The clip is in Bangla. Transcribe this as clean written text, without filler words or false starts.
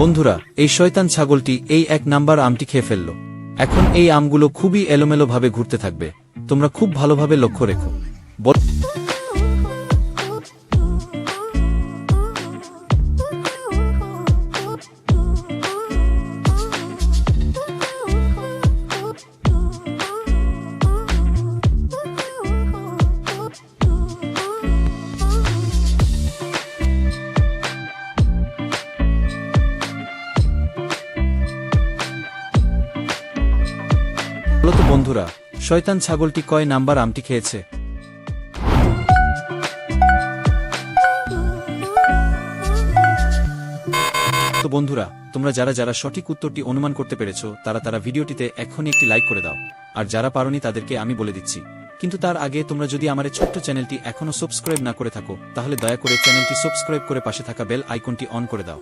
বন্ধুরা, এই শয়তান ছাগলটি এই 1 নাম্বার আমটি খেয়ে ফেলল। এখন এই আমগুলো খুবই এলোমেলো ভাবে ঘুরতে থাকবে। তোমরা খুব ভালোভাবে লক্ষ্য রেখো। বলো তো বন্ধুরা, শয়তান ছাগলটি কয় নাম্বার আমটি খেয়েছে? তো বন্ধুরা, তোমরা যারা যারা সঠিক উত্তরটি অনুমান করতে পেরেছো তারা ভিডিওটিতে এখনই একটি লাইক করে দাও। আর যারা পারোনি তাদেরকে আমি বলে দিচ্ছি। কিন্তু তার আগে তোমরা যদি আমার এই ছোট্ট চ্যানেলটি এখনো সাবস্ক্রাইব না করে থাকো তাহলে দয়া করে চ্যানেলটি সাবস্ক্রাইব করে পাশে থাকা বেল আইকনটি অন করে দাও।